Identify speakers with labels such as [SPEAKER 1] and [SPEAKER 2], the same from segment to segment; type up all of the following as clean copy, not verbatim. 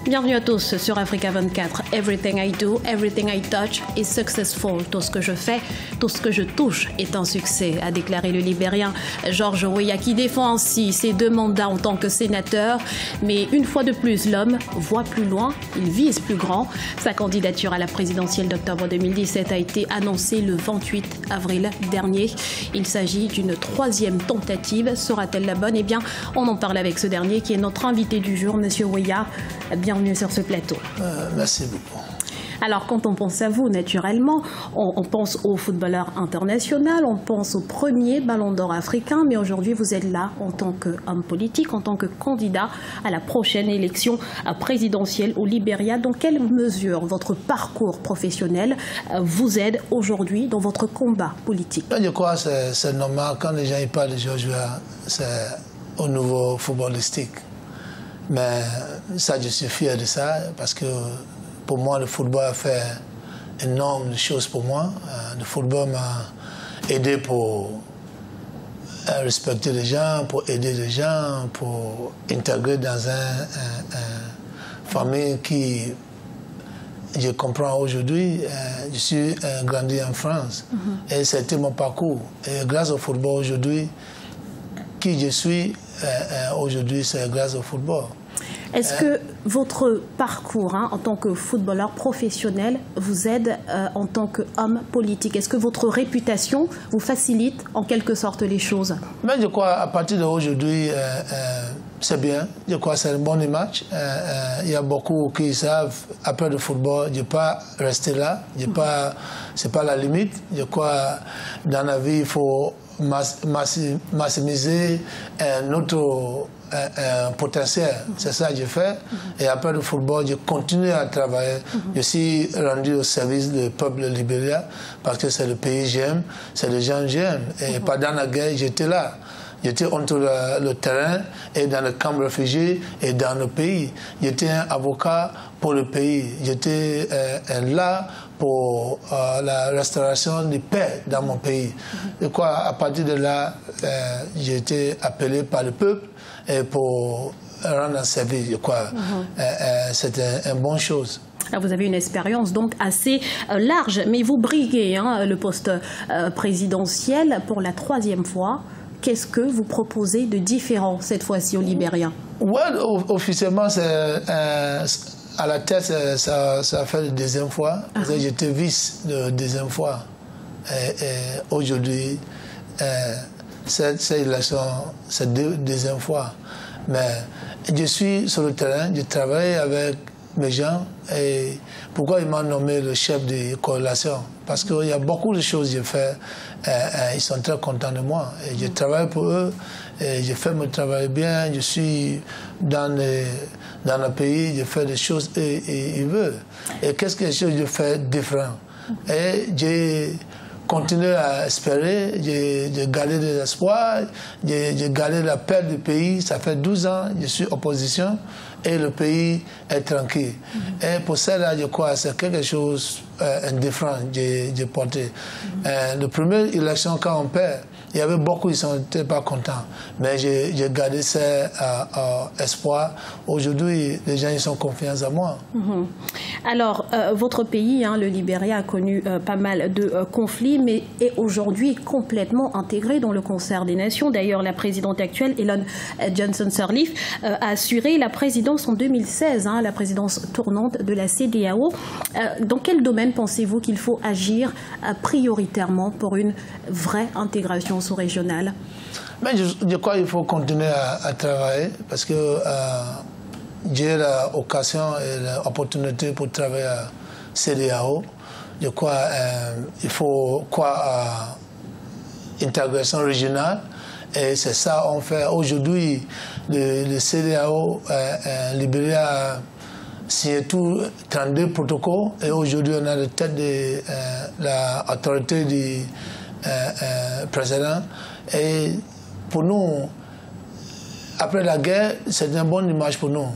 [SPEAKER 1] Bienvenue à tous sur Africa 24. Everything I do, everything I touch is successful. Tout ce que je fais, tout ce que je touche est un succès, a déclaré le Libérien George Weah, qui défend ainsi ses 2 mandats en tant que sénateur. Mais une fois de plus, l'homme voit plus loin, il vise plus grand. Sa candidature à la présidentielle d'octobre 2017 a été annoncée le 28 avril dernier. Il s'agit d'une 3e tentative. Sera-t-elle la bonne? Eh bien, on en parle avec ce dernier qui est notre invité du jour, Monsieur Weah. Bienvenue sur ce plateau.
[SPEAKER 2] Merci beaucoup.
[SPEAKER 1] Alors, quand on pense à vous, naturellement, on pense au footballeur international, on pense au premier ballon d'or africain, mais aujourd'hui, vous êtes là en tant qu'homme politique, en tant que candidat à la prochaine élection présidentielle au Libéria. Dans quelle mesure votre parcours professionnel vous aide aujourd'hui dans votre combat politique?
[SPEAKER 2] Je crois que c'est normal, quand les gens y parlent de George Weah, c'est au niveau footballistique. Mais ça, je suis fier de ça, parce que pour moi, le football a fait énormément de choses pour moi. Le football m'a aidé pour respecter les gens, pour aider les gens, pour intégrer dans une famille qui, je comprends aujourd'hui, je suis grandi en France. Et c'était mon parcours. Et grâce au football aujourd'hui, qui je suis aujourd'hui, c'est grâce au football.
[SPEAKER 1] Est-ce que votre parcours en tant que footballeur professionnel vous aide en tant qu'homme politique? Est-ce que votre réputation vous facilite en quelque sorte les choses?
[SPEAKER 2] Mais je crois à partir d'aujourd'hui, c'est bien. Je crois que c'est une bonne image. Il y a beaucoup qui savent, après le football, je ne peux pas rester là. Ce n'est pas la limite. Je crois que dans la vie, il faut maximiser notre potentiel. C'est ça que je fais. Et après le football, je continue à travailler. Je suis rendu au service du peuple libérien parce que c'est le pays que j'aime, c'est les gens que j'aime. Et pendant la guerre, j'étais là. J'étais entre le terrain et dans le camp de réfugiés et dans le pays. J'étais un avocat pour le pays. J'étais là pour la restauration de paix dans mon pays. Et quoi, à partir de là, j'ai été appelé par le peuple et pour rendre un service. C'était une bonne chose.
[SPEAKER 1] Vous avez une expérience donc assez large, mais vous briguez le poste présidentiel pour la 3e fois. Qu'est-ce que vous proposez de différent cette fois-ci au Libérien?
[SPEAKER 2] Officiellement, à la tête, ça fait la 2e fois. J'étais vice la 2e fois. Et aujourd'hui, cette élection, c'est la 2e fois. Mais je suis sur le terrain, je travaille avec mes gens. Et pourquoi ils m'ont nommé le chef de coalition? Parce qu'il y a beaucoup de choses que je fais. Ils sont très contents de moi. Et je travaille pour eux. Et je fais mon travail bien. Je suis dans le pays. Je fais des choses et ils veulent. Et qu'est-ce que je fais différent? Et j'ai continué à espérer. J'ai gardé des espoirs. J'ai gardé la paix du pays. Ça fait 12 ans. Je suis opposition. Et le pays est tranquille. Et pour cela, je crois que c'est quelque chose de différent que j'ai porté. La première élection, quand on perd, il y avait beaucoup qui n'étaient pas contents. Mais j'ai gardé ce espoir. Aujourd'hui, les gens ils sont confiants en moi.
[SPEAKER 1] Alors, votre pays, le Libéria, a connu pas mal de conflits, mais est aujourd'hui complètement intégré dans le concert des nations. D'ailleurs, la présidente actuelle, Ellen Johnson Sirleaf, a assuré la présidence en 2016, la présidence tournante de la CEDEAO. Dans quel domaine pensez-vous qu'il faut agir prioritairement pour une vraie intégration sous-régionale?
[SPEAKER 2] Mais je crois qu'il faut continuer à travailler parce que j'ai l'occasion et l'opportunité pour travailler à CEDEAO. Je crois qu'il faut croire à l'intégration régionale. Et c'est ça qu'on fait. Aujourd'hui, le CEDEAO Libéria a signé tout 32 protocoles. Et aujourd'hui, on a la tête de l'autorité du président. Et pour nous, après la guerre, c'est une bonne image pour nous,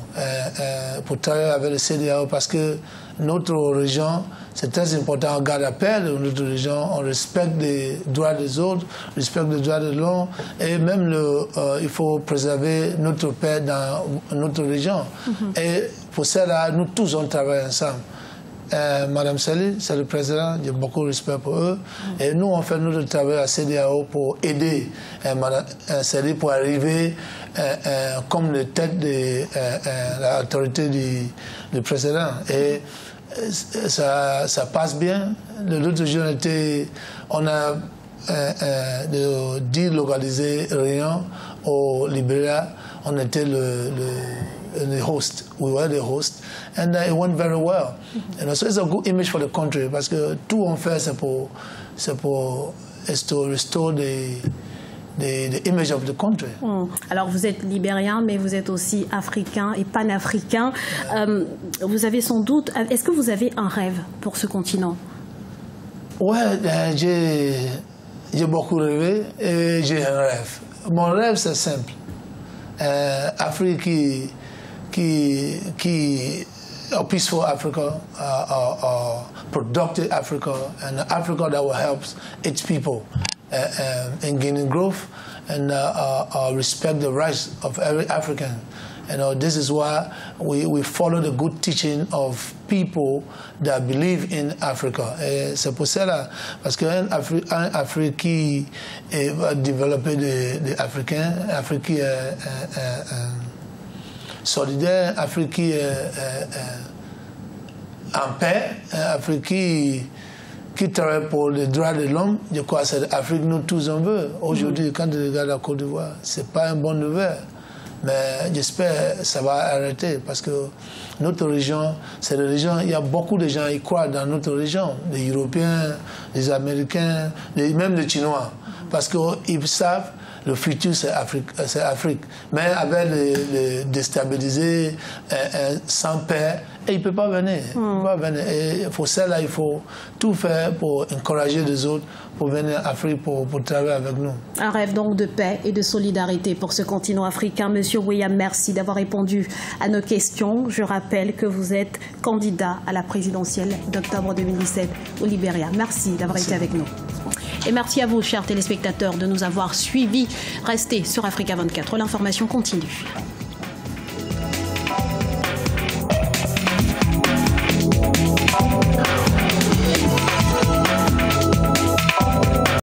[SPEAKER 2] pour travailler avec le CEDEAO, parce que notre région, c'est très important, on garde la paix de notre région, on respecte les droits des autres, on respecte les droits de l'homme, et même il faut préserver notre paix dans notre région. Et pour cela, nous tous, on travaille ensemble. Madame Sely, c'est le président, j'ai beaucoup de respect pour eux. Et nous, on fait notre travail à CEDEAO pour aider Madame Sely pour arriver comme le tête de l'autorité du président. Et ça passe bien. L'autre jour, on a délocalisé Réunion au Libéria. On était the host. We were the host, and it went very well. And so it's a good image for the country, parce que tout on fait c'est to restore the image of the country.
[SPEAKER 1] Alors vous êtes libérien, mais vous êtes aussi africain et panafricain. Vous avez sans doute. Est-ce que vous avez un rêve pour ce continent?
[SPEAKER 2] Ouais, j'ai beaucoup rêvé et j'ai un rêve. Mon rêve c'est simple. Afrique a peaceful Africa, a productive Africa, and an Africa that will help its people in gaining growth and respect the rights of every African. This is why we follow the good teaching of people that believe in Africa. C'est pour cela, parce qu'un Afrique qui va développer des Africains, Afrique solidaire, Afrique qui en paix, Afrique qui travaille pour les droits de l'homme. Je crois que c'est l'Afrique nous tous on veut. Aujourd'hui, quand tu regardes la Côte d'Ivoire, ce n'est pas une bonne nouvelle. Mais j'espère que ça va arrêter parce que notre région, c'est une région, il y a beaucoup de gens qui croient dans notre région, les Européens, les Américains, même les Chinois, parce qu'ils savent le futur c'est Afrique. Mais avec les déstabilisés, sans paix, ils ne peuvent pas venir. Et pour cela, il faut tout faire pour encourager les autres pour venir en Afrique pour travailler avec nous.
[SPEAKER 1] Un rêve donc de paix et de solidarité pour ce continent africain. Monsieur Weah, merci d'avoir répondu à nos questions. Je rappelle que vous êtes candidat à la présidentielle d'octobre 2017 au Libéria. Merci d'avoir été avec nous. Et merci à vous, chers téléspectateurs, de nous avoir suivis. Restez sur Africa 24. L'information continue.